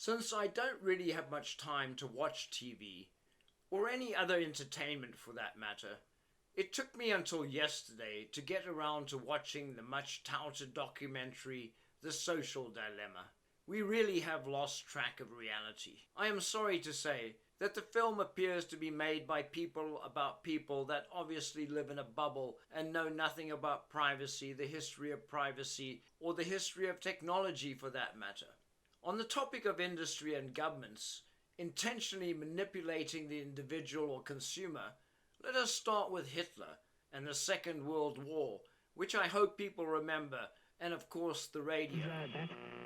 Since I don't really have much time to watch TV, or any other entertainment for that matter, it took me until yesterday to get around to watching the much touted documentary The Social Dilemma. We really have lost track of reality. I am sorry to say that the film appears to be made by people about people that obviously live in a bubble and know nothing about privacy, the history of privacy, or the history of technology for that matter. On the topic of industry and governments intentionally manipulating the individual or consumer, let us start with Hitler and the Second World War, which I hope people remember, and of course the radio.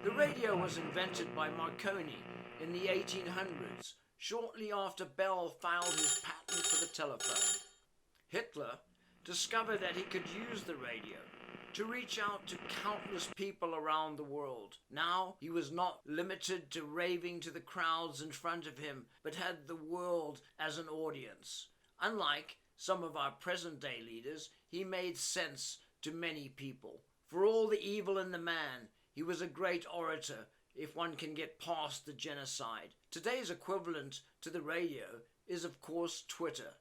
The radio was invented by Marconi in the 1800s, shortly after Bell filed his patent for the telephone. Hitler discovered that he could use the radio to reach out to countless people around the world. Now he was not limited to raving to the crowds in front of him, but had the world as an audience. Unlike some of our present-day leaders, he made sense to many people. For all the evil in the man, he was a great orator, if one can get past the genocide. Today's equivalent to the radio is, of course, Twitter.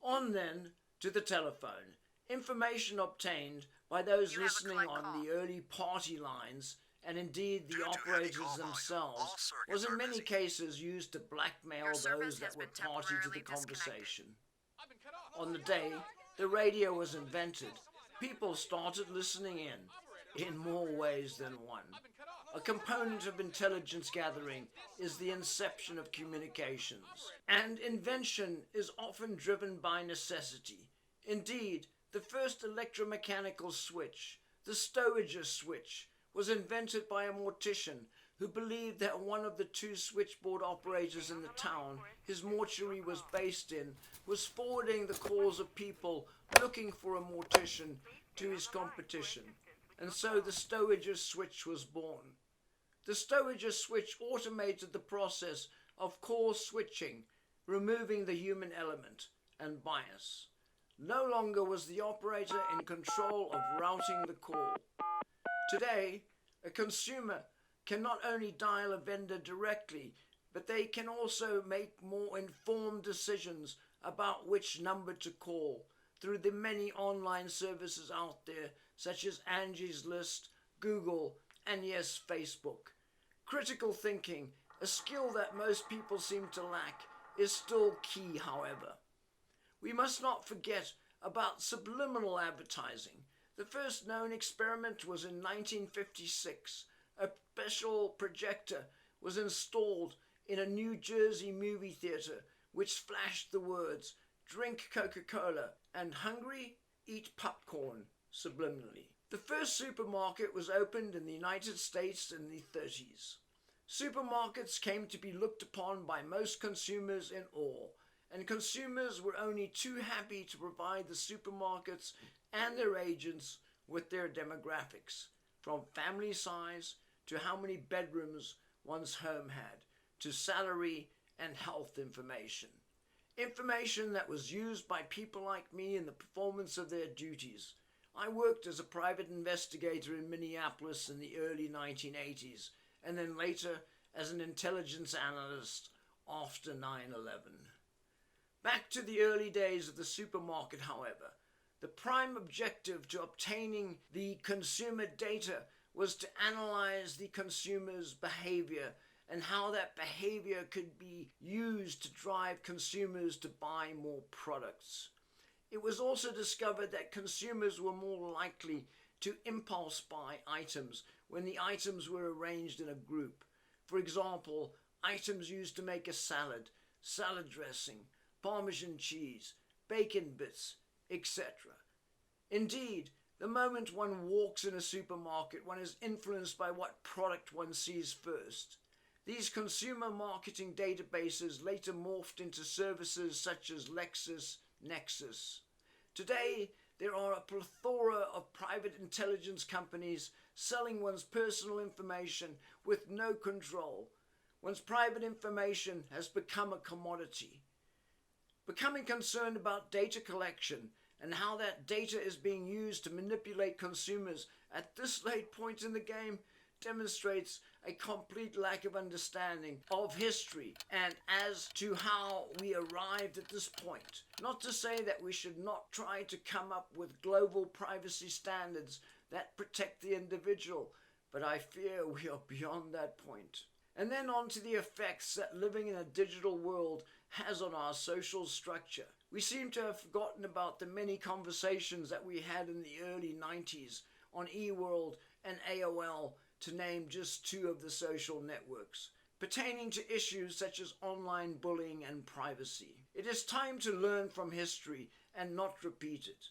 On then to the telephone. Information obtained by those listening on the early party lines, and indeed the operators themselves, was in many cases used to blackmail those that were party to the conversation. On the day the radio was invented, people started listening in more ways than one. A component of intelligence gathering is the inception of communications, and invention is often driven by necessity. Indeed, the first electromechanical switch, the stowager switch, was invented by a mortician who believed that one of the two switchboard operators in the town his mortuary was based in was forwarding the calls of people looking for a mortician to his competition, and so the stowager switch was born. The stowager switch automated the process of call switching, removing the human element and bias. No longer was the operator in control of routing the call. Today, a consumer can not only dial a vendor directly, but they can also make more informed decisions about which number to call through the many online services out there, such as Angie's List, Google, and yes, Facebook. Critical thinking, a skill that most people seem to lack, is still key, however. We must not forget about subliminal advertising. The first known experiment was in 1956. A special projector was installed in a New Jersey movie theater which flashed the words, "Drink Coca-Cola," and "Hungry? Eat popcorn," subliminally. The first supermarket was opened in the United States in the 30s. Supermarkets came to be looked upon by most consumers in awe, and consumers were only too happy to provide the supermarkets and their agents with their demographics, from family size to how many bedrooms one's home had, to salary and health information. Information that was used by people like me in the performance of their duties. I worked as a private investigator in Minneapolis in the early 1980s, and then later as an intelligence analyst after 9/11. Back to the early days of the supermarket, however, the prime objective to obtaining the consumer data was to analyze the consumer's behavior and how that behavior could be used to drive consumers to buy more products. It was also discovered that consumers were more likely to impulse buy items when the items were arranged in a group. For example, items used to make a salad, salad dressing, Parmesan cheese, bacon bits, etc. Indeed, the moment one walks in a supermarket, one is influenced by what product one sees first. These consumer marketing databases later morphed into services such as LexisNexis. Today, there are a plethora of private intelligence companies selling one's personal information with no control. One's private information has become a commodity. Becoming concerned about data collection and how that data is being used to manipulate consumers at this late point in the game demonstrates a complete lack of understanding of history and as to how we arrived at this point. Not to say that we should not try to come up with global privacy standards that protect the individual, but I fear we are beyond that point. And then on to the effects that living in a digital world has on our social structure. We seem to have forgotten about the many conversations that we had in the early 90s on eWorld and AOL, to name just two of the social networks, pertaining to issues such as online bullying and privacy. It is time to learn from history and not repeat it.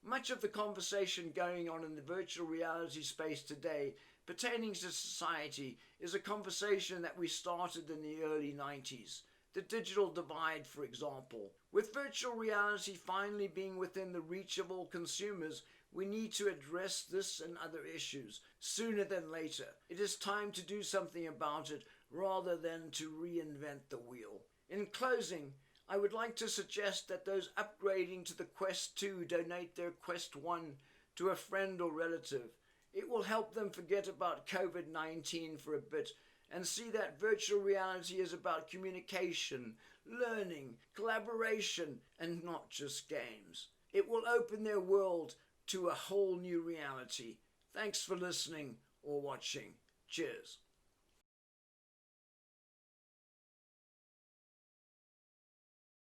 Much of the conversation going on in the virtual reality space today pertaining to society is a conversation that we started in the early 90s. The digital divide, for example. With virtual reality finally being within the reach of all consumers, we need to address this and other issues sooner than later. It is time to do something about it rather than to reinvent the wheel. In closing, I would like to suggest that those upgrading to the Quest 2 donate their Quest 1 to a friend or relative. It will help them forget about COVID-19 for a bit and see that virtual reality is about communication, learning, collaboration, and not just games. It will open their world to a whole new reality. Thanks for listening or watching. Cheers.